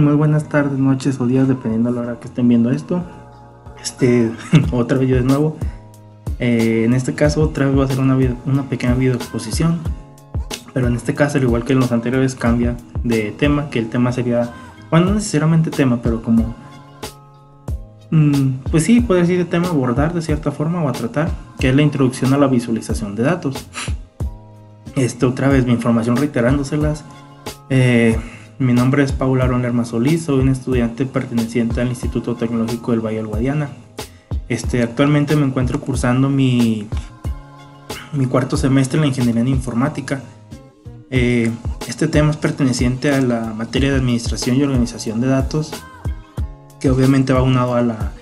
Muy buenas tardes, noches o días, dependiendo de la hora que estén viendo esto. Otra vez yo de nuevo. En este caso, otra vez voy a hacer una pequeña video exposición. Pero en este caso, al igual que en los anteriores, cambia de tema. Que el tema sería, bueno, no necesariamente tema, pero como, pues sí, puede decir de tema, abordar de cierta forma o a tratar, que es la introducción a la visualización de datos. Otra vez mi información reiterándoselas. Mi nombre es Paul Aaron Lerma Solís, soy un estudiante perteneciente al Instituto Tecnológico del Valle del Guadiana. Actualmente me encuentro cursando mi cuarto semestre en la Ingeniería en Informática. Este tema es perteneciente a la materia de Administración y Organización de Datos, que obviamente va aunado a la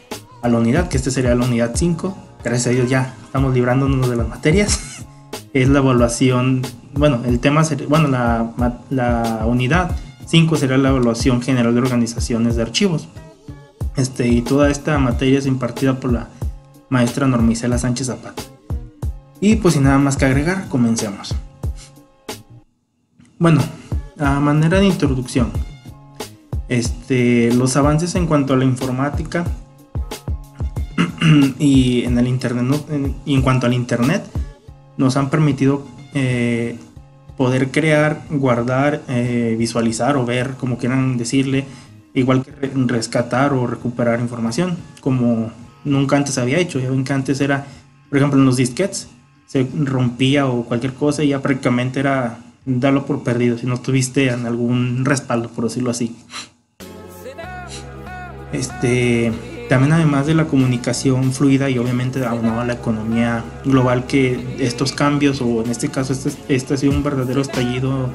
unidad, que sería la unidad 5. Gracias a Dios ya estamos librándonos de las materias. Es la evaluación, bueno, el tema sería, bueno, la unidad 5 será la evaluación general de organizaciones de archivos. Y toda esta materia es impartida por la maestra Norma Isela Sánchez Zapata. Y pues sin nada más que agregar, comencemos. Bueno, a manera de introducción, los avances en cuanto a la informática y en el internet, y en cuanto al internet, nos han permitido poder crear, guardar, visualizar o ver, como quieran decirle, igual que rescatar o recuperar información, como nunca antes había hecho. Ya ven que antes era, por ejemplo, en los disquetes, se rompía o cualquier cosa y ya prácticamente era darlo por perdido si no tuviste en algún respaldo, por decirlo así. También, además de la comunicación fluida y obviamente aunado a la economía global, que estos cambios, o en este caso este ha sido un verdadero estallido,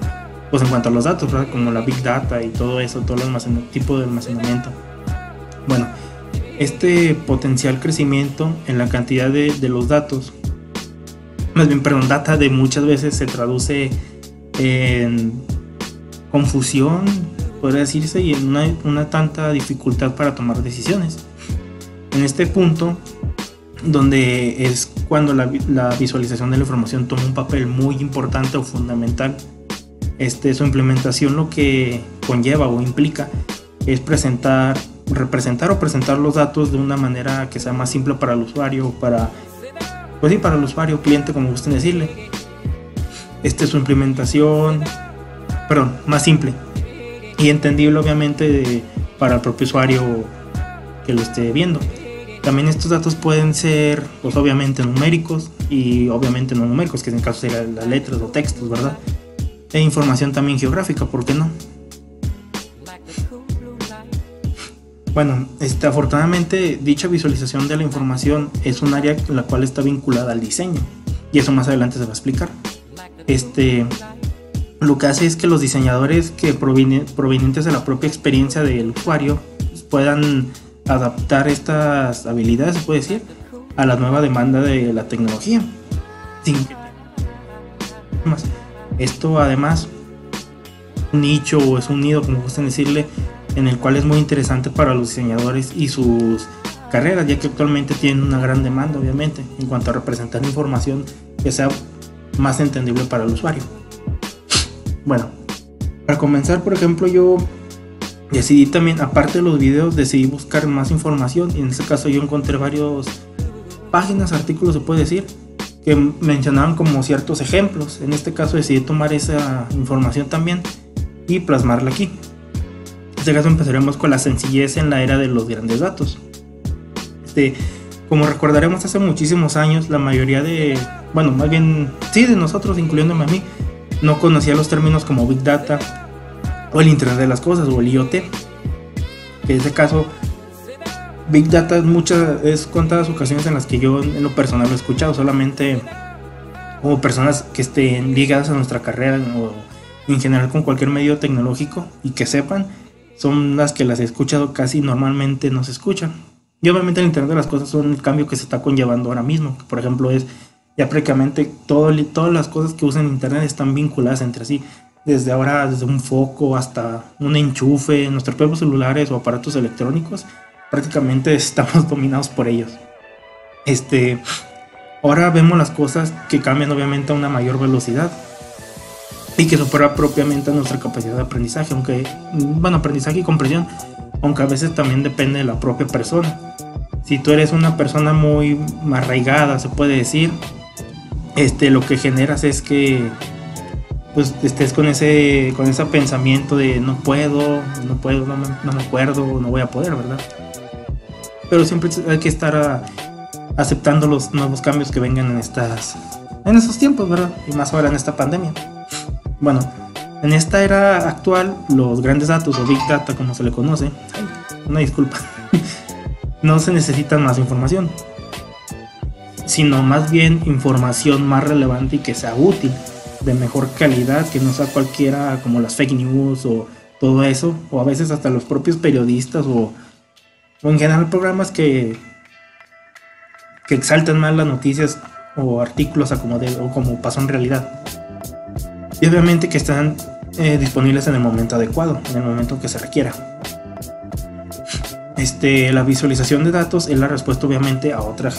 pues en cuanto a los datos, ¿verdad? Como la Big Data y todo eso, todo el tipo de almacenamiento. Bueno, este potencial crecimiento en la cantidad de los datos, data de muchas veces se traduce en confusión, podría decirse, y en una tanta dificultad para tomar decisiones. En este punto, donde es cuando la visualización de la información toma un papel muy importante o fundamental, su implementación lo que conlleva o implica es representar o presentar los datos de una manera que sea más simple para el usuario, para el usuario, cliente, como gusten decirle. Su implementación, más simple y entendible, obviamente, para el propio usuario que lo esté viendo. También estos datos pueden ser, pues obviamente, numéricos y obviamente no numéricos, que en caso serían las letras o textos, ¿verdad? E información también geográfica, ¿por qué no? Bueno, afortunadamente dicha visualización de la información es un área en la cual está vinculada al diseño, y eso más adelante se va a explicar. Lo que hace es que los diseñadores que provenientes de la propia experiencia del usuario puedan adaptar estas habilidades, se puede decir, a la nueva demanda de la tecnología. Esto además un nicho, o es un nido, como gusten decirle, en el cual es muy interesante para los diseñadores y sus carreras, ya que actualmente tienen una gran demanda, obviamente, en cuanto a representar información que sea más entendible para el usuario. Bueno, para comenzar, por ejemplo, yo decidí también, aparte de los videos, decidí buscar más información, y en este caso yo encontré varias páginas, artículos, se puede decir, que mencionaban como ciertos ejemplos. En este caso decidí tomar esa información también y plasmarla aquí. En este caso empezaremos con la sencillez en la era de los grandes datos. Como recordaremos, hace muchísimos años la mayoría de nosotros, incluyéndome a mí, no conocía los términos como Big Data o el Internet de las Cosas o el IoT. Que en este caso Big Data es contadas ocasiones en las que yo en lo personal lo he escuchado, solamente como personas que estén ligadas a nuestra carrera o en general con cualquier medio tecnológico y que sepan, son las que las he escuchado, casi normalmente no se escuchan. Y obviamente el Internet de las Cosas son el cambio que se está conllevando ahora mismo, que por ejemplo es ya prácticamente todas las cosas que usan Internet están vinculadas entre sí. Desde un foco hasta un enchufe, nuestros propios celulares o aparatos electrónicos, prácticamente estamos dominados por ellos. Ahora vemos las cosas que cambian obviamente a una mayor velocidad. y que supera propiamente nuestra capacidad de aprendizaje, aunque, bueno, aprendizaje y comprensión, aunque a veces también depende de la propia persona. Si tú eres una persona muy arraigada, se puede decir, lo que generas es que pues estés con ese pensamiento de no me acuerdo, no voy a poder, ¿verdad? Pero siempre hay que estar aceptando los nuevos cambios que vengan en esos tiempos, ¿verdad? Y más ahora en esta pandemia. Bueno, en esta era actual, los grandes datos o Big Data, como se le conoce, una disculpa, no se necesita más información, sino más bien información más relevante y que sea útil, de mejor calidad, que no sea cualquiera, como las fake news o todo eso, o a veces hasta los propios periodistas o en general programas que exaltan más las noticias o artículos o como pasó en realidad. Y obviamente que están disponibles en el momento adecuado, en el momento que se requiera. La visualización de datos es la respuesta obviamente a otra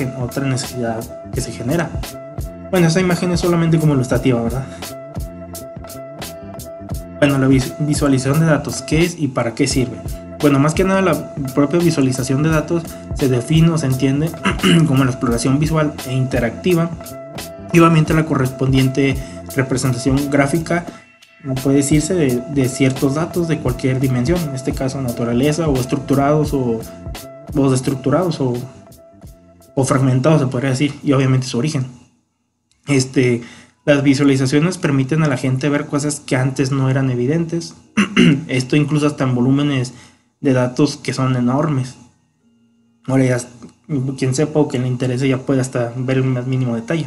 necesidad que se genera. Bueno, esa imagen es solamente como ilustrativa, ¿verdad? Bueno, la visualización de datos, ¿qué es y para qué sirve? Bueno, más que nada la propia visualización de datos se define o se entiende como la exploración visual e interactiva y obviamente la correspondiente representación gráfica, no puede decirse, de ciertos datos de cualquier dimensión, en este caso naturaleza o estructurados o destructurados o fragmentados, se podría decir, y obviamente su origen. Las visualizaciones permiten a la gente ver cosas que antes no eran evidentes. Esto incluso hasta en volúmenes de datos que son enormes. Ahora ya quien sepa o quien le interese ya puede hasta ver el más mínimo detalle.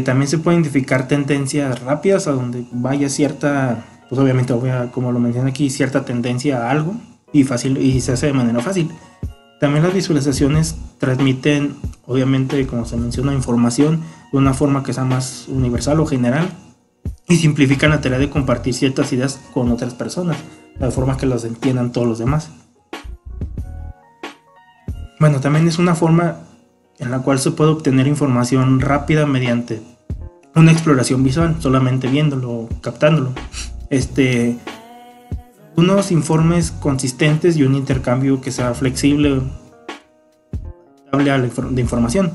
También se pueden identificar tendencias rápidas a donde vaya cierta, pues obviamente como lo mencioné aquí, cierta tendencia a algo y se hace de manera fácil. También las visualizaciones transmiten, obviamente, como se menciona, información de una forma que sea más universal o general y simplifican la tarea de compartir ciertas ideas con otras personas, de forma que las entiendan todos los demás. Bueno, también es una forma en la cual se puede obtener información rápida mediante una exploración visual, solamente viéndolo, captándolo. Unos informes consistentes y un intercambio que sea flexible de información.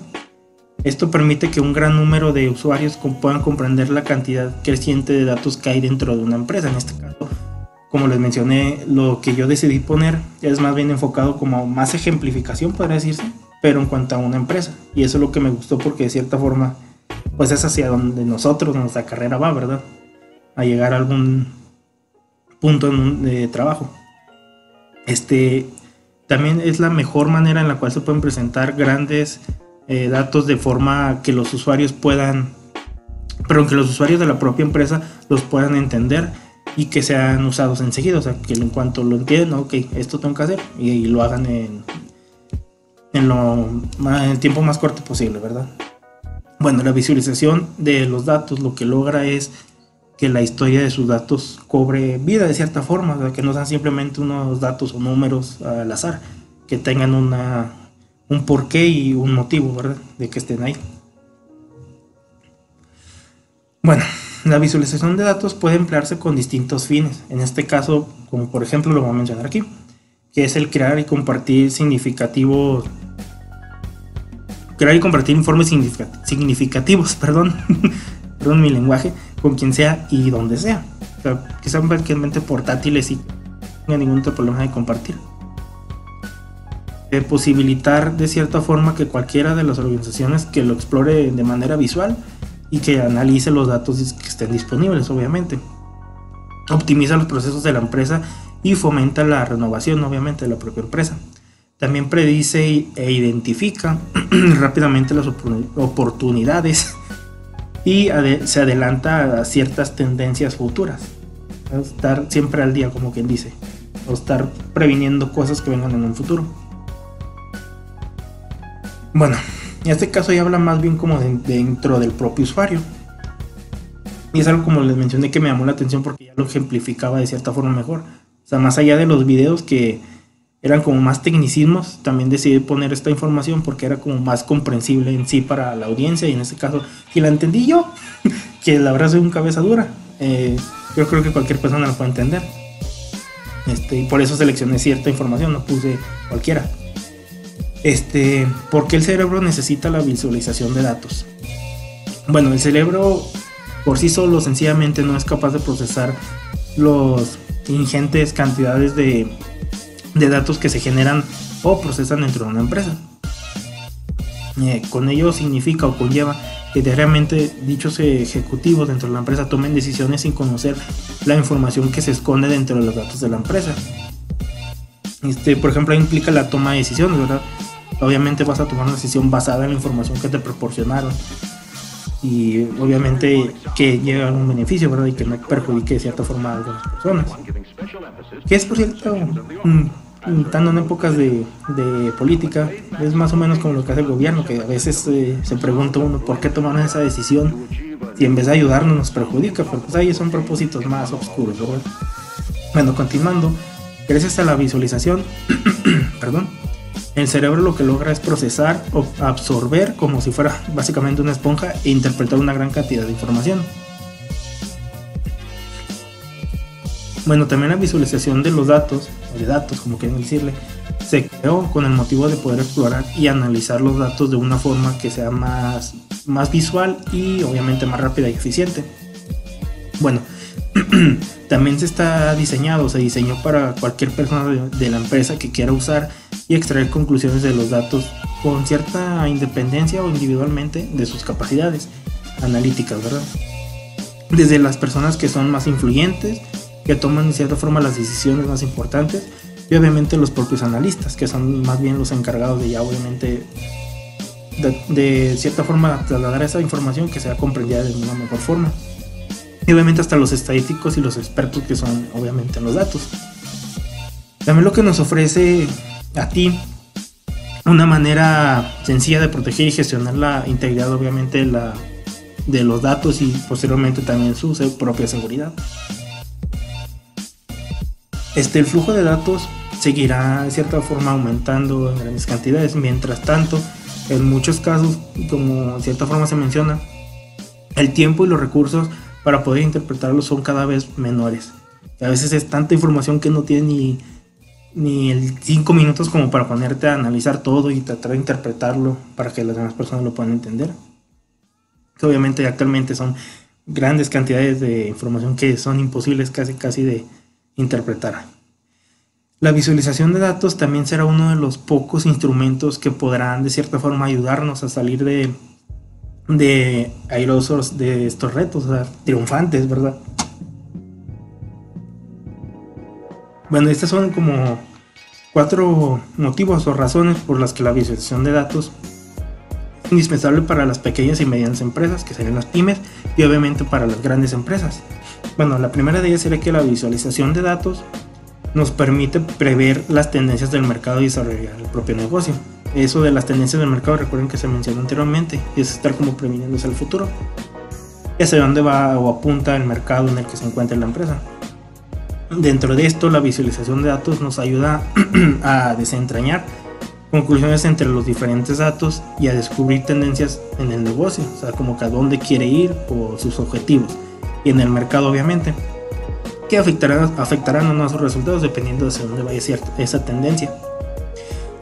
Esto permite que un gran número de usuarios puedan comprender la cantidad creciente de datos que hay dentro de una empresa. En este caso, como les mencioné, lo que yo decidí poner es más bien enfocado como más ejemplificación, podría decirse, pero en cuanto a una empresa. Y eso es lo que me gustó porque de cierta forma, pues es hacia donde nuestra carrera va, ¿verdad? A llegar a algún punto de trabajo. También es la mejor manera en la cual se pueden presentar grandes datos de forma que los usuarios que los usuarios de la propia empresa los puedan entender y que sean usados enseguida, o sea, que en cuanto lo entiendan, ok, esto tengo que hacer, y lo hagan en el tiempo más corto posible, ¿verdad? Bueno, la visualización de los datos lo que logra es que la historia de sus datos cobre vida de cierta forma, o sea, que no sean simplemente unos datos o números al azar, que tengan un porqué y un motivo, ¿verdad?, de que estén ahí. Bueno, la visualización de datos puede emplearse con distintos fines. En este caso, como por ejemplo lo voy a mencionar aquí, que es el crear y compartir informes significativos, perdón mi lenguaje, con quien sea y donde sea. O sea, que sean prácticamente portátiles y no tenga ningún otro problema de compartir. Posibilitar de cierta forma que cualquiera de las organizaciones que lo explore de manera visual y que analice los datos que estén disponibles, obviamente. Optimiza los procesos de la empresa y fomenta la renovación, obviamente, de la propia empresa. También predice e identifica rápidamente las oportunidades y se adelanta a ciertas tendencias futuras. Estar siempre al día, como quien dice, o estar previniendo cosas que vengan en un futuro. Bueno, en este caso ya habla más bien como dentro del propio usuario. Y es algo, como les mencioné, que me llamó la atención porque ya lo ejemplificaba de cierta forma mejor. O sea, más allá de los videos que eran como más tecnicismos, también decidí poner esta información porque era como más comprensible en sí para la audiencia, y en este caso, si la entendí yo, que la verdad soy un cabeza dura, yo creo que cualquier persona la puede entender. Y por eso seleccioné cierta información, no puse cualquiera. ¿Por qué el cerebro necesita la visualización de datos? Bueno, el cerebro por sí solo sencillamente no es capaz de procesar los ingentes cantidades de datos que se generan o procesan dentro de una empresa. Con ello significa o conlleva que diariamente dichos ejecutivos dentro de la empresa tomen decisiones sin conocer la información que se esconde dentro de los datos de la empresa. Por ejemplo, implica la toma de decisiones, ¿verdad? Obviamente vas a tomar una decisión basada en la información que te proporcionaron, y obviamente que llegue a algún beneficio, ¿verdad? Y que no perjudique de cierta forma a algunas personas. Que es, por cierto, estando en épocas de política, es más o menos como lo que hace el gobierno, que a veces se pregunta uno por qué tomaron esa decisión si en vez de ayudarnos nos perjudica, pero pues ahí son propósitos más oscuros, ¿verdad? Bueno, continuando, gracias a la visualización, perdón, el cerebro lo que logra es procesar o absorber como si fuera básicamente una esponja e interpretar una gran cantidad de información. Bueno, también la visualización de los datos, o de datos como quieren decirle, se creó con el motivo de poder explorar y analizar los datos de una forma que sea más visual y obviamente más rápida y eficiente. Bueno, también se diseñó para cualquier persona de la empresa que quiera usar y extraer conclusiones de los datos con cierta independencia o individualmente de sus capacidades analíticas, ¿verdad? Desde las personas que son más influyentes, que toman de cierta forma las decisiones más importantes, y obviamente los propios analistas, que son más bien los encargados de ya obviamente de cierta forma trasladar esa información que sea comprendida de una mejor forma. Y obviamente hasta los estadísticos y los expertos que son obviamente en los datos. También lo que nos ofrece a ti una manera sencilla de proteger y gestionar la integridad obviamente de los datos y posteriormente también su propia seguridad. El flujo de datos seguirá de cierta forma aumentando en grandes cantidades. Mientras tanto, en muchos casos, como de cierta forma se menciona, el tiempo y los recursos para poder interpretarlos son cada vez menores. A veces es tanta información que no tiene ni el 5 minutos como para ponerte a analizar todo y tratar de interpretarlo para que las demás personas lo puedan entender. Que obviamente actualmente son grandes cantidades de información que son imposibles casi de interpretar. La visualización de datos también será uno de los pocos instrumentos que podrán de cierta forma ayudarnos a salir de airosos de estos retos, o sea, triunfantes, ¿verdad? Bueno, estas son como 4 motivos o razones por las que la visualización de datos es indispensable para las pequeñas y medianas empresas, que serían las pymes, y obviamente para las grandes empresas. Bueno, la primera de ellas sería que la visualización de datos nos permite prever las tendencias del mercado y desarrollar el propio negocio. Eso de las tendencias del mercado, recuerden que se mencionó anteriormente, es estar como previniéndose al futuro, hacia dónde va o apunta el mercado en el que se encuentra la empresa. Dentro de esto, la visualización de datos nos ayuda a desentrañar conclusiones entre los diferentes datos y a descubrir tendencias en el negocio, o sea, como que a dónde quiere ir o sus objetivos, y en el mercado obviamente, que afectarán o no a sus resultados dependiendo de hacia dónde vaya esa tendencia.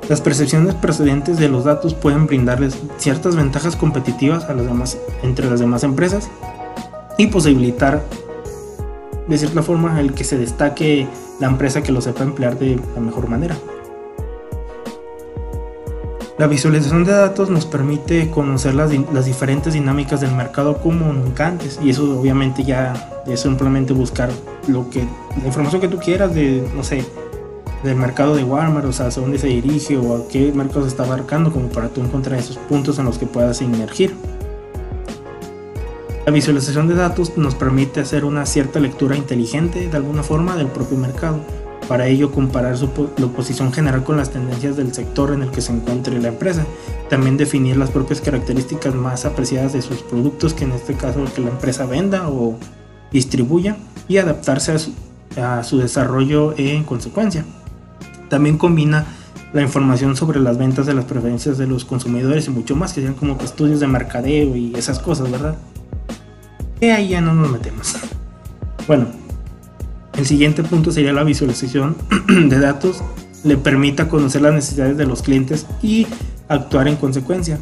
Las percepciones precedentes de los datos pueden brindarles ciertas ventajas competitivas entre las demás empresas y posibilitar de cierta forma el que se destaque la empresa que lo sepa emplear de la mejor manera. La visualización de datos nos permite conocer las diferentes dinámicas del mercado como nunca antes, y eso obviamente ya es simplemente buscar la información que tú quieras de, no sé, del mercado de Walmart, o sea, hacia dónde se dirige o a qué mercado se está abarcando, como para tú encontrar esos puntos en los que puedas inmergir. La visualización de datos nos permite hacer una cierta lectura inteligente de alguna forma del propio mercado. Para ello, comparar la posición general con las tendencias del sector en el que se encuentre la empresa. También definir las propias características más apreciadas de sus productos, que en este caso que la empresa venda o distribuya, y adaptarse a su desarrollo en consecuencia. También combina la información sobre las ventas de las preferencias de los consumidores y mucho más, que sean como que estudios de mercadeo y esas cosas, ¿verdad? Que ahí ya no nos metemos. Bueno, el siguiente punto sería la visualización de datos. Le permita conocer las necesidades de los clientes y actuar en consecuencia.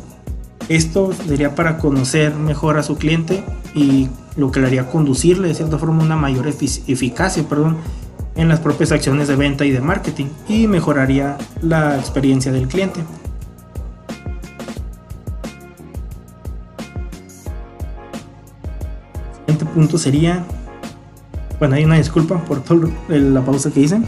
Esto sería para conocer mejor a su cliente y lo que le haría conducirle de cierta forma una mayor eficacia, en las propias acciones de venta y de marketing, y mejoraría la experiencia del cliente. El siguiente punto sería, bueno, hay una disculpa por toda la pausa que hice.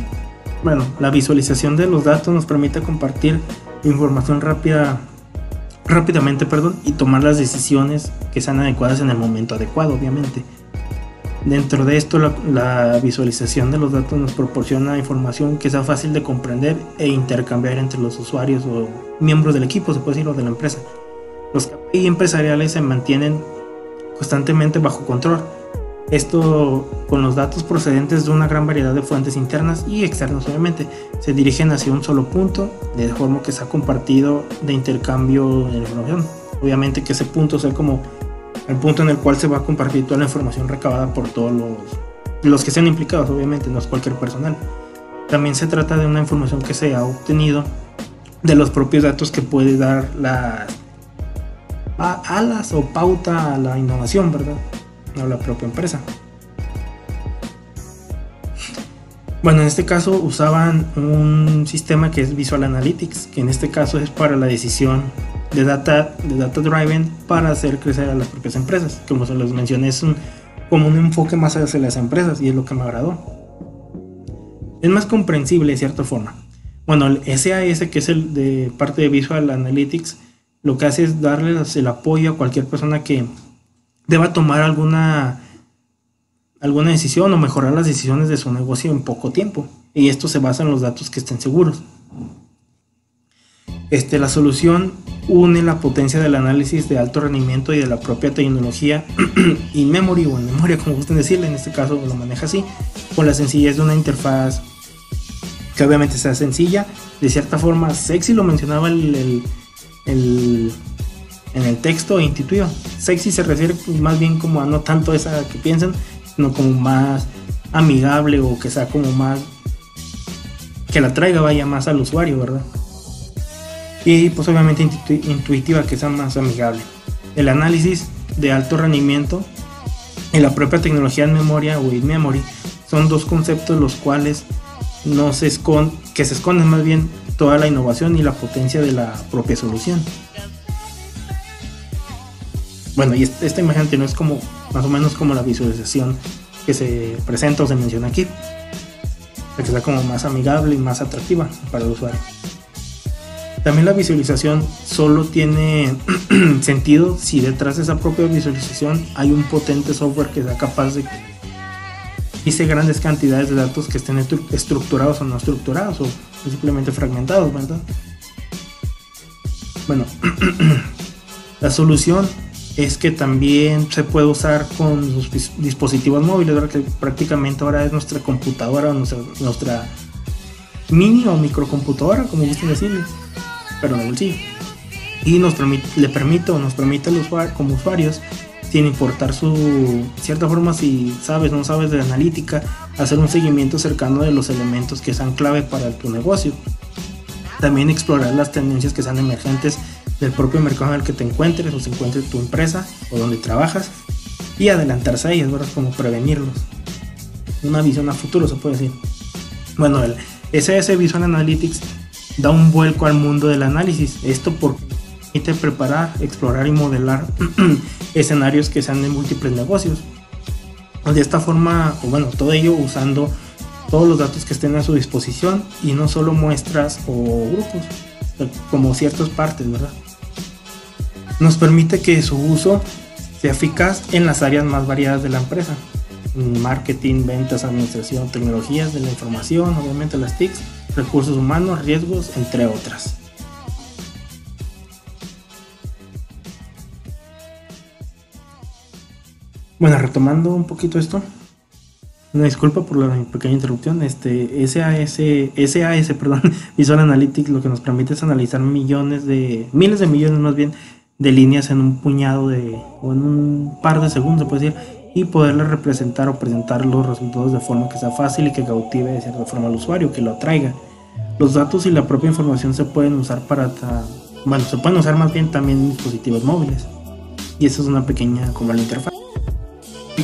Bueno, la visualización de los datos nos permite compartir información rápidamente, y tomar las decisiones que sean adecuadas en el momento adecuado, obviamente. Dentro de esto, la visualización de los datos nos proporciona información que sea fácil de comprender e intercambiar entre los usuarios o miembros del equipo, se puede decir, o de la empresa. Los KPI empresariales se mantienen constantemente bajo control. Esto con los datos procedentes de una gran variedad de fuentes internas y externas, obviamente. Se dirigen hacia un solo punto, de forma que sea compartido de intercambio de información. Obviamente que ese punto sea como el punto en el cual se va a compartir toda la información recabada por todos los que sean implicados, obviamente, no es cualquier personal. También se trata de una información que se ha obtenido de los propios datos que puede dar las alas o pauta a la innovación, ¿verdad? A la propia empresa. Bueno, en este caso usaban un sistema que es Visual Analytics, que en este caso es para la decisión de data driven para hacer crecer a las propias empresas. Como se los mencioné, es como un enfoque más hacia las empresas, y es lo que me agradó. Es más comprensible de cierta forma. Bueno, el SAS, que es el de parte de Visual Analytics, lo que hace es darles el apoyo a cualquier persona que deba tomar alguna decisión o mejorar las decisiones de su negocio en poco tiempo, y esto se basa en los datos que estén seguros. La solución une la potencia del análisis de alto rendimiento y de la propia tecnología in memory, o en memoria, como gusten decirle, en este caso lo maneja así, con la sencillez de una interfaz que obviamente sea sencilla, de cierta forma sexy, lo mencionaba en el texto, e intuitiva. Sexy se refiere más bien como a no tanto esa que piensan, sino como más amigable, o que sea como más, que la traiga vaya más al usuario, ¿verdad? Y pues obviamente intuitiva, que sea más amigable. El análisis de alto rendimiento y la propia tecnología en memoria o in memory son dos conceptos los cuales se esconden más bien toda la innovación y la potencia de la propia solución. Bueno, y esta imagen no es como más o menos como la visualización que se presenta o se menciona aquí, para que sea como más amigable y más atractiva para el usuario. También la visualización solo tiene sentido si detrás de esa propia visualización hay un potente software que sea capaz de hice grandes cantidades de datos que estén estructurados o no estructurados, o simplemente fragmentados, ¿verdad? Bueno, la solución es que también se puede usar con los dispositivos móviles, ¿verdad? Que prácticamente ahora es nuestra computadora, nuestra mini o microcomputadora, como gusten decirle, pero de bolsillo. Y nos permite al usuario, como usuarios, sin importar cierta forma, si sabes o no sabes de analítica, hacer un seguimiento cercano de los elementos que sean clave para tu negocio. También explorar las tendencias que sean emergentes del propio mercado en el que te encuentres o se encuentre tu empresa o donde trabajas, y adelantarse a ellas, ¿verdad? Como prevenirlos. Una visión a futuro, se puede decir. Bueno, el SAS Visual Analytics da un vuelco al mundo del análisis. Esto porque permite preparar, explorar y modelar escenarios que sean de múltiples negocios. De esta forma, todo ello usando todos los datos que estén a su disposición, y no solo muestras o grupos, como ciertas partes, ¿verdad? Nos permite que su uso sea eficaz en las áreas más variadas de la empresa: marketing, ventas, administración, tecnologías de la información, obviamente las TICs, recursos humanos, riesgos, entre otras. Bueno, retomando un poquito esto, Una disculpa por la pequeña interrupción. SAS, perdón, Visual Analytics lo que nos permite es analizar miles de millones más bien de líneas en un puñado o en un par de segundos, se puede decir, y poderles representar o presentar los resultados de forma que sea fácil y que cautive de cierta forma al usuario, que lo atraiga. Los datos y la propia información se pueden usar se pueden usar más bien también en dispositivos móviles. Y eso es una pequeña como la interfaz.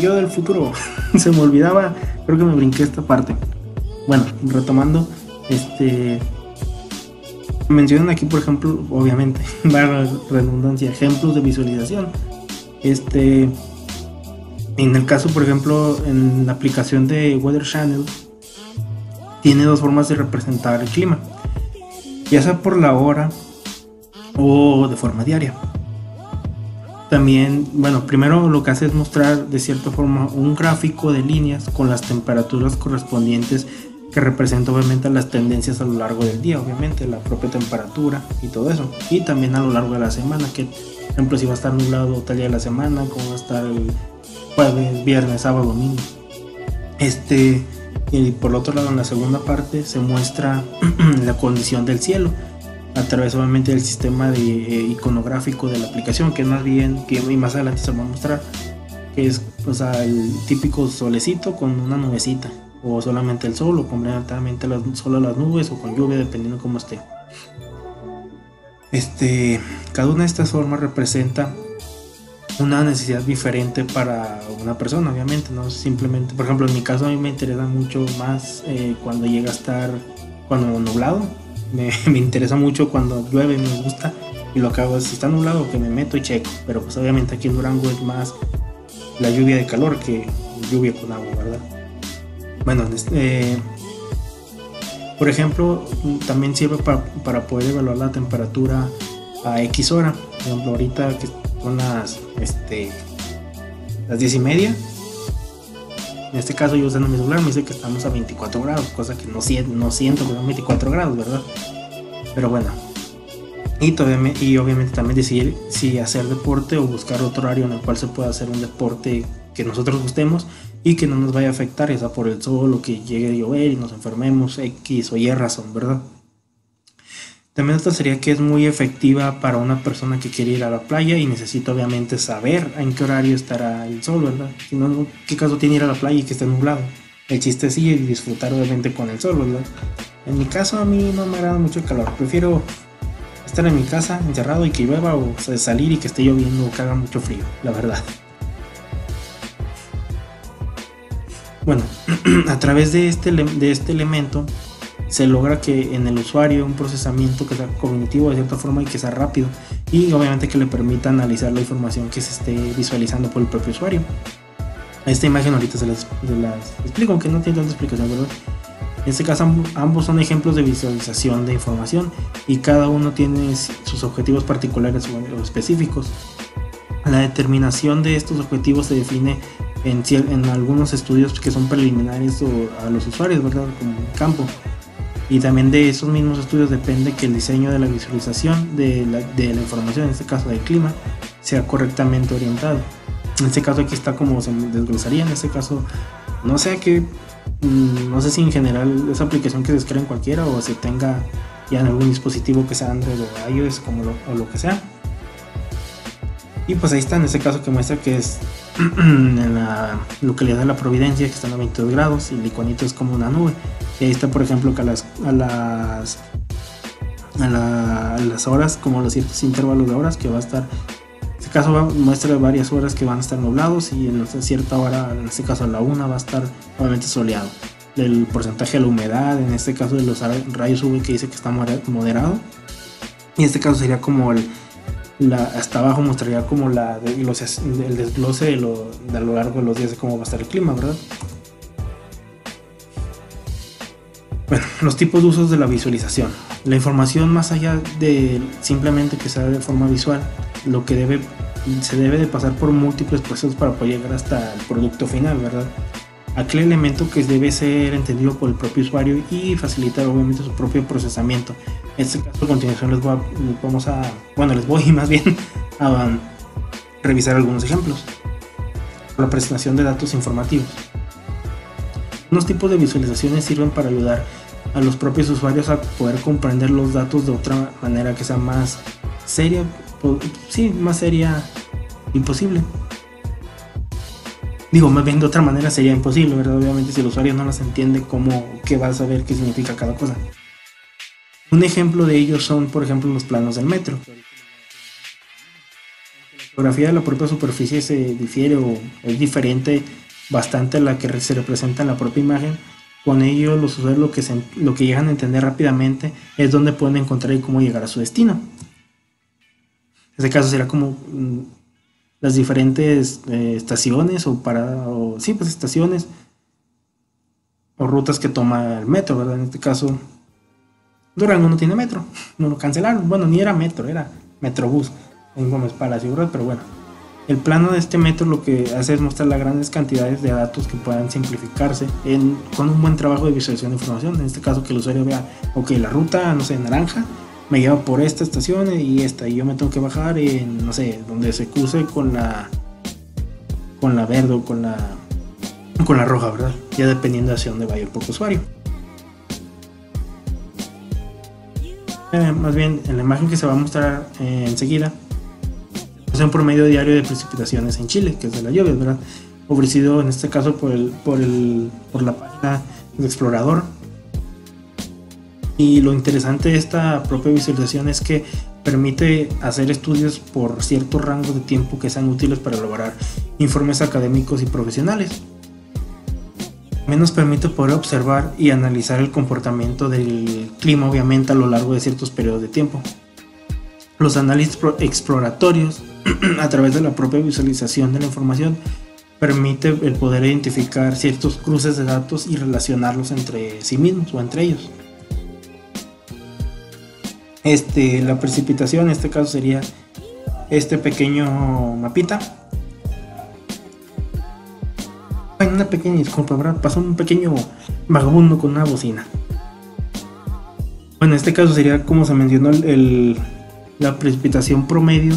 Yo del futuro, se me olvidaba, creo que me brinqué esta parte. Bueno, retomando, mencionan aquí, por ejemplo, obviamente, barra redundancia, ejemplos de visualización. En el caso, por ejemplo, en la aplicación de Weather Channel, tiene dos formas de representar el clima, ya sea por la hora o de forma diaria. También, bueno, primero lo que hace es mostrar de cierta forma un gráfico de líneas con las temperaturas correspondientes, que representa obviamente las tendencias a lo largo del día, obviamente la propia temperatura y todo eso, y también a lo largo de la semana, que por ejemplo si va a estar nublado tal día de la semana, cómo va a estar el jueves, viernes, sábado, domingo. Y por otro lado, en la segunda parte se muestra la condición del cielo a través obviamente del sistema de iconográfico de la aplicación, que es más bien, que más adelante se va a mostrar, que es el típico solecito con una nubecita, o solamente el sol, o completamente solo las nubes, o con lluvia, dependiendo cómo esté. Cada una de estas formas representa una necesidad diferente para una persona, obviamente, no simplemente, por ejemplo, en mi caso a mí me interesa mucho más cuando llega a estar, cuando nublado, me interesa mucho cuando llueve, me gusta, y lo que hago es, si está nublado, que me meto y checo, pero pues obviamente aquí en Durango es más la lluvia de calor que lluvia con agua, ¿verdad? Bueno, por ejemplo, también sirve para poder evaluar la temperatura a X hora. Por ejemplo, ahorita que son las 10:30, en este caso yo usando mi celular me dice que estamos a 24 grados, cosa que no siento que son 24 grados, ¿verdad? Pero bueno, y obviamente también decidir si hacer deporte o buscar otro horario en el cual se pueda hacer un deporte que nosotros gustemos y que no nos vaya a afectar, ya sea por el sol o que llegue a llover y nos enfermemos, X o Y razón, ¿verdad? También otra sería que es muy efectiva para una persona que quiere ir a la playa y necesita obviamente saber en qué horario estará el sol, ¿verdad? Si no, ¿qué caso tiene ir a la playa y que esté nublado? El chiste es ir y disfrutar obviamente con el sol, ¿verdad? En mi caso a mí no me agrada mucho el calor, prefiero estar en mi casa encerrado y que llueva, o salir y que esté lloviendo o que haga mucho frío, la verdad. Bueno, a través de este elemento se logra que en el usuario un procesamiento que sea cognitivo de cierta forma y que sea rápido, y obviamente que le permita analizar la información que se esté visualizando por el propio usuario. Esta imagen ahorita se las explico, aunque no tiene tanta explicación, ¿verdad? En este caso ambos son ejemplos de visualización de información y cada uno tiene sus objetivos particulares o específicos. La determinación de estos objetivos se define en algunos estudios que son preliminares a los usuarios, ¿verdad? Como campo. Y también de esos mismos estudios depende que el diseño de la visualización de la información, en este caso del clima, sea correctamente orientado. En este caso aquí está como se desglosaría, en este caso no sé si en general esa aplicación que se descarga en cualquiera o se tenga ya en algún dispositivo que sea Android o iOS o lo que sea. Y pues ahí está, en este caso que muestra que es en la localidad de La Providencia, que están a 22 grados y el iconito es como una nube. Y ahí está, por ejemplo, que a las horas, como los ciertos intervalos de horas que va a estar, en este caso muestra varias horas que van a estar nublados y en cierta hora, en este caso a la 1, va a estar obviamente soleado. El porcentaje de la humedad, en este caso de los rayos UV, que dice que está moderado, y en este caso sería como hasta abajo mostraría como el desglose de a lo largo de los días de cómo va a estar el clima, ¿verdad? Bueno, los tipos de usos de la visualización. La información, más allá de simplemente que sea de forma visual, se debe de pasar por múltiples procesos para poder llegar hasta el producto final, ¿verdad? Aquel elemento que debe ser entendido por el propio usuario y facilitar obviamente su propio procesamiento. En este caso, a continuación les voy más bien a revisar algunos ejemplos. La presentación de datos informativos. Unos tipos de visualizaciones sirven para ayudar a los propios usuarios a poder comprender los datos de otra manera que sea más seria, más seria imposible. Digo, más bien de otra manera sería imposible, ¿verdad? Obviamente si el usuario no las entiende, ¿qué va a saber qué significa cada cosa? Un ejemplo de ello son, por ejemplo, los planos del metro. La geografía de la propia superficie se difiere o es diferente bastante a la que se representa en la propia imagen. Con ello, los usuarios lo que llegan a entender rápidamente es dónde pueden encontrar y cómo llegar a su destino. En este caso será como las diferentes estaciones estaciones o rutas que toma el metro, ¿verdad? En este caso, Durango no tiene metro, no lo cancelaron. Bueno, ni era metro, era Metrobús en Gómez Palacio, ¿verdad? Pero bueno, el plano de este metro lo que hace es mostrar las grandes cantidades de datos que puedan simplificarse con un buen trabajo de visualización de información. En este caso, que el usuario vea, ok, la ruta, no sé, naranja, me lleva por esta estación y yo me tengo que bajar en, no sé, donde se cruce con la verde o con la roja, ¿verdad? Ya dependiendo de hacia dónde vaya el propio usuario. Más bien, en la imagen que se va a mostrar enseguida, es un promedio diario de precipitaciones en Chile, que es de las lluvias, ¿verdad? Ofrecido en este caso por la página del Explorador. Y lo interesante de esta propia visualización es que permite hacer estudios por ciertos rangos de tiempo que sean útiles para elaborar informes académicos y profesionales. También nos permite poder observar y analizar el comportamiento del clima, obviamente, a lo largo de ciertos periodos de tiempo. Los análisis exploratorios, a través de la propia visualización de la información, permite el poder identificar ciertos cruces de datos y relacionarlos entre sí mismos o entre ellos. La precipitación en este caso sería este pequeño mapita. Hay una pequeña disculpa, ¿verdad? Pasó un pequeño vagabundo con una bocina. Bueno, en este caso sería, como se mencionó, la precipitación promedio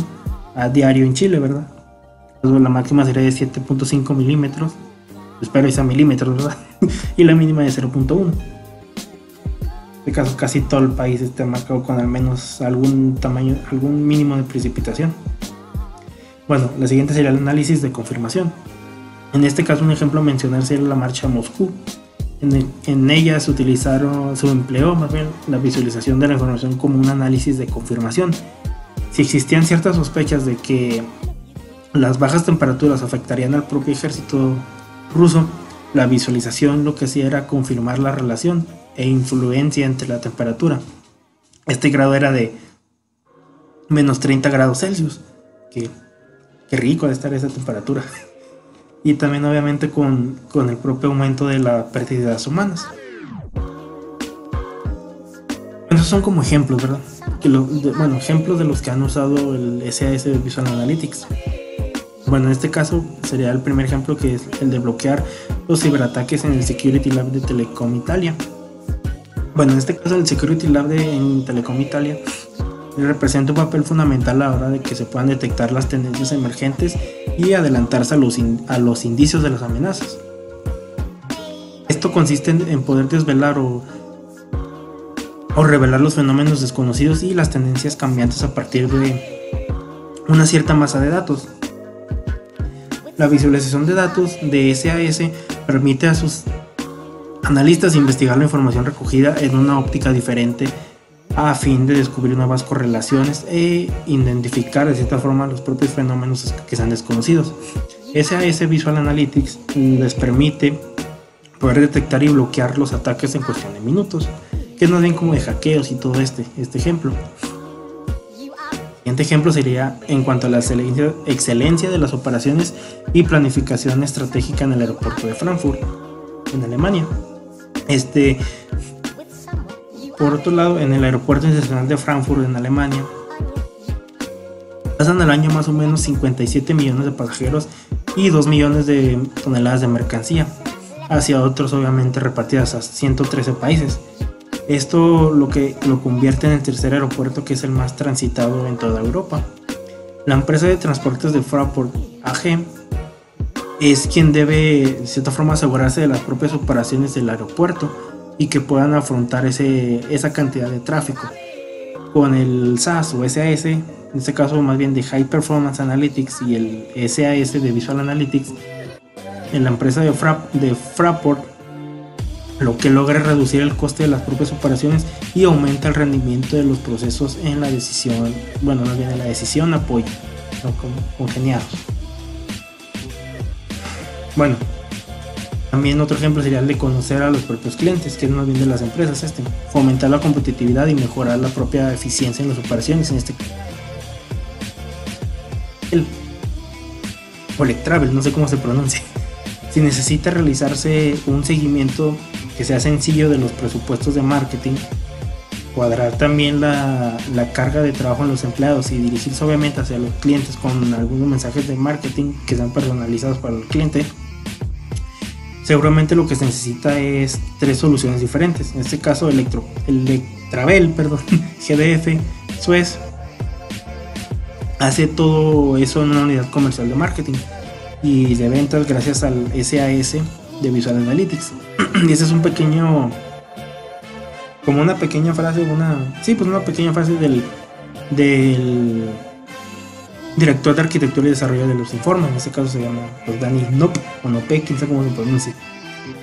a diario en Chile, ¿verdad? La máxima sería de 7.5 milímetros, espero que sea milímetros, ¿verdad? Y la mínima de 0.1. En este caso casi todo el país está marcado con al menos algún mínimo de precipitación. Bueno, la siguiente sería el análisis de confirmación. En este caso, un ejemplo a mencionar sería la marcha a Moscú. En ella se empleó más bien la visualización de la información como un análisis de confirmación. Si existían ciertas sospechas de que las bajas temperaturas afectarían al propio ejército ruso, la visualización lo que hacía era confirmar la relación e influencia entre la temperatura. Este grado era de menos 30 grados Celsius. Qué rico de estar esa temperatura. Y también obviamente con el propio aumento de las pérdidas humanas. Esos son como ejemplos, ¿verdad? Ejemplos de los que han usado el SAS de Visual Analytics. Bueno, en este caso sería el primer ejemplo, que es el de bloquear los ciberataques en el Security Lab de Telecom Italia. Bueno, en este caso el Security Lab en Telecom Italia representa un papel fundamental a la hora de que se puedan detectar las tendencias emergentes y adelantarse a los indicios de las amenazas. Esto consiste en poder desvelar o revelar los fenómenos desconocidos y las tendencias cambiantes a partir de una cierta masa de datos. La visualización de datos de SAS permite a sus analistas investigar la información recogida en una óptica diferente a fin de descubrir nuevas correlaciones e identificar de cierta forma los propios fenómenos que sean desconocidos. SAS Visual Analytics les permite poder detectar y bloquear los ataques en cuestión de minutos, que es más bien como de hackeos y todo este ejemplo. El siguiente ejemplo sería en cuanto a la excelencia de las operaciones y planificación estratégica en el aeropuerto de Frankfurt, en Alemania. Por otro lado, en el aeropuerto internacional de Frankfurt, en Alemania, pasan al año más o menos 57 millones de pasajeros y 2 millones de toneladas de mercancía, hacia otros obviamente repartidas a 113 países. Esto lo convierte en el tercer aeropuerto que es el más transitado en toda Europa. La empresa de transportes de Fraport AG es quien debe de cierta forma asegurarse de las propias operaciones del aeropuerto y que puedan afrontar esa cantidad de tráfico. Con el SAS o SAS, en este caso más bien de High Performance Analytics, y el SAS de Visual Analytics, en la empresa de Fraport, lo que logra es reducir el coste de las propias operaciones y aumenta el rendimiento de los procesos en la decisión, bueno, más bien en la decisión apoyo, ¿no? Congeniados. Bueno, también otro ejemplo sería el de conocer a los propios clientes, que es más bien de las empresas, fomentar la competitividad y mejorar la propia eficiencia en las operaciones, en este caso. El Collect Travel, no sé cómo se pronuncia. Si necesita realizarse un seguimiento que sea sencillo de los presupuestos de marketing, cuadrar también la carga de trabajo en los empleados y dirigirse obviamente hacia los clientes con algunos mensajes de marketing que sean personalizados para el cliente, seguramente lo que se necesita es 3 soluciones diferentes. En este caso, Electravel, GDF, Suez, hace todo eso en una unidad comercial de marketing y de ventas gracias al SAS de Visual Analytics. Y ese es un pequeño, como una pequeña frase, una pequeña frase del director de arquitectura y desarrollo de los informes. En este caso se llama Danny Nope o Nope, quién sabe cómo se pronuncia.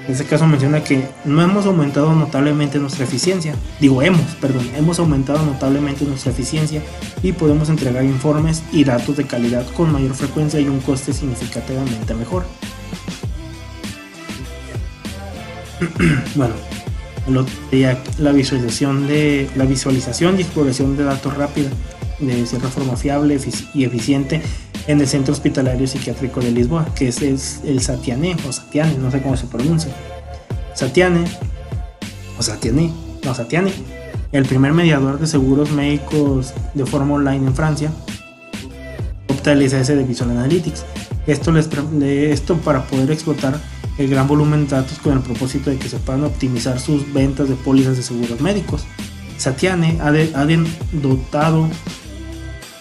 En este caso menciona que no hemos aumentado notablemente nuestra eficiencia. Hemos aumentado notablemente nuestra eficiencia y podemos entregar informes y datos de calidad con mayor frecuencia y un coste significativamente mejor. Bueno, la visualización y exploración de datos rápida, de cierta forma fiable y eficiente en el Centro Hospitalario Psiquiátrico de Lisboa, que es el Satiane, no sé cómo se pronuncia. Satiane, el primer mediador de seguros médicos de forma online en Francia, opta el SAS de Visual Analytics. Esto para poder explotar el gran volumen de datos con el propósito de que se puedan optimizar sus ventas de pólizas de seguros médicos. Satiane ha dotado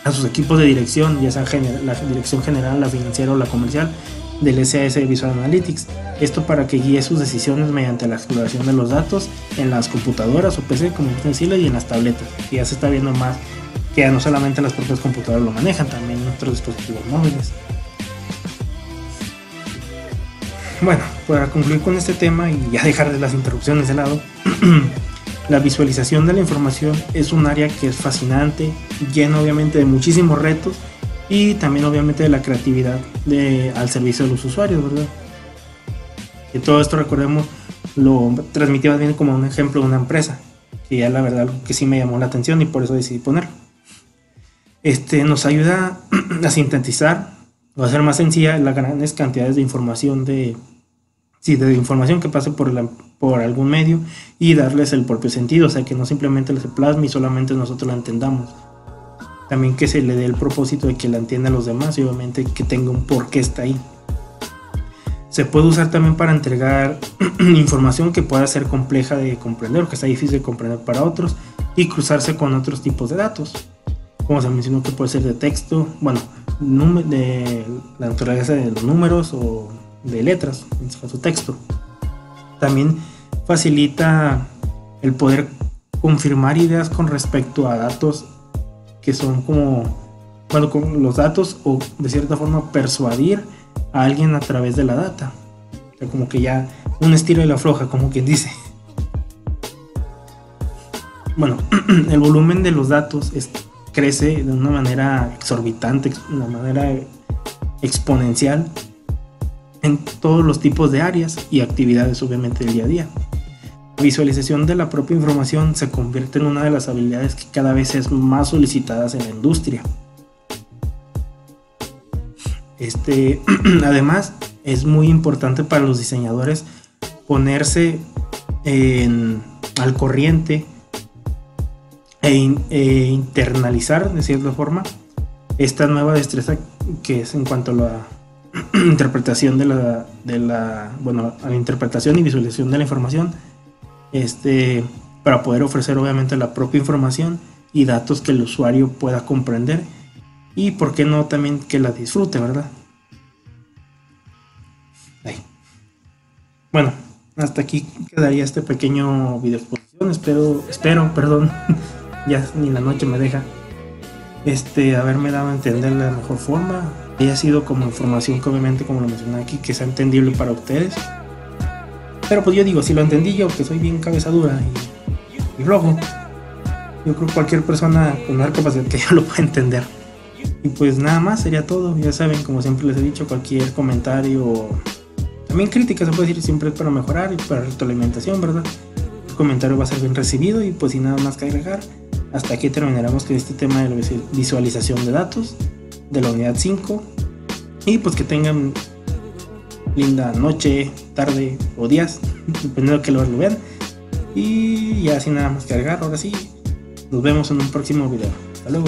a sus equipos de dirección, ya sea la dirección general, la financiera o la comercial, del SAS de Visual Analytics. Esto para que guíe sus decisiones mediante la exploración de los datos en las computadoras o PC, como decirle, y en las tabletas. Y ya se está viendo más que ya no solamente las propias computadoras lo manejan, también otros dispositivos móviles. Bueno, para concluir con este tema y ya dejar de las interrupciones de lado, la visualización de la información es un área que es fascinante, lleno obviamente de muchísimos retos y también obviamente de la creatividad al servicio de los usuarios, ¿verdad? Y todo esto, recordemos, lo transmití más bien como un ejemplo de una empresa, que ya la verdad algo que sí me llamó la atención y por eso decidí ponerlo. Nos ayuda a sintetizar o a hacer más sencilla las grandes cantidades de información de información que pase por algún medio y darles el propio sentido, o sea que no simplemente se plasme y solamente nosotros la entendamos, también que se le dé el propósito de que la entiendan los demás y obviamente que tenga un porqué está ahí. Se puede usar también para entregar información que pueda ser compleja de comprender o que está difícil de comprender para otros y cruzarse con otros tipos de datos, como se mencionó, que puede ser de texto, de la naturaleza de los números o de letras, en este caso texto. También facilita el poder confirmar ideas con respecto a datos que son con los datos, o de cierta forma persuadir a alguien a través de la data, o sea, como que ya un estilo y la afloja, como quien dice. Bueno, el volumen de los datos crece de una manera exorbitante, de una manera exponencial en todos los tipos de áreas y actividades obviamente del día a día. La visualización de la propia información se convierte en una de las habilidades que cada vez es más solicitadas en la industria. Además, es muy importante para los diseñadores ponerse al corriente e internalizar de cierta forma esta nueva destreza que es en cuanto a la interpretación a la interpretación y visualización de la información, para poder ofrecer obviamente la propia información y datos que el usuario pueda comprender y por qué no también que la disfrute, ¿verdad? Bueno, hasta aquí quedaría este pequeño video exposición. Espero, perdón, ya ni la noche me deja. Haberme dado a entender de la mejor forma. Haya sido como información que obviamente, como lo mencioné aquí, que sea entendible para ustedes. Pero pues yo digo, si lo entendí yo, que soy bien cabeza dura y flojo, yo creo que cualquier persona con una capacidad que yo lo pueda entender. Y pues nada más, sería todo. Ya saben, como siempre les he dicho, cualquier comentario, también crítica se puede decir, siempre es para mejorar y para retroalimentación, ¿verdad? El comentario va a ser bien recibido y pues sin nada más que agregar, hasta aquí terminaremos con este tema de la visualización de datos de la unidad 5. Y pues que tengan linda noche, tarde o días, dependiendo de que lo vean. Y ya sin nada más que agregar, ahora sí, nos vemos en un próximo video. Hasta luego.